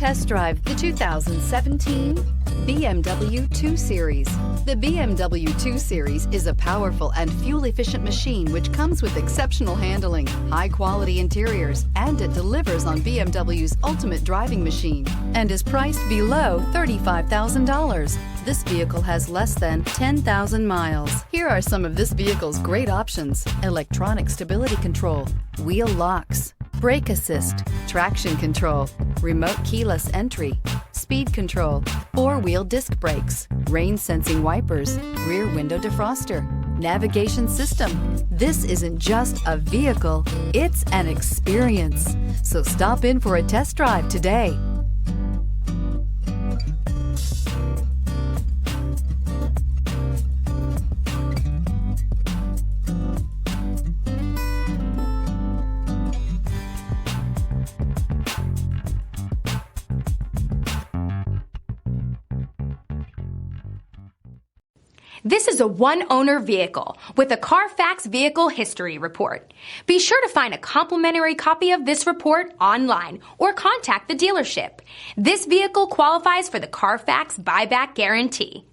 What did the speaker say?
Test drive the 2017 BMW 2 Series. The BMW 2 Series is a powerful and fuel-efficient machine which comes with exceptional handling, high-quality interiors, and it delivers on BMW's ultimate driving machine and is priced below $35,000. This vehicle has less than 10,000 miles. Here are some of this vehicle's great options: electronic stability control, wheel locks, brake assist, traction control, remote keyless entry, speed control, four-wheel disc brakes, rain-sensing wipers, rear window defroster, navigation system. This isn't just a vehicle, it's an experience. So stop in for a test drive today. This is a one-owner vehicle with a Carfax Vehicle History Report. Be sure to find a complimentary copy of this report online or contact the dealership. This vehicle qualifies for the Carfax Buyback Guarantee.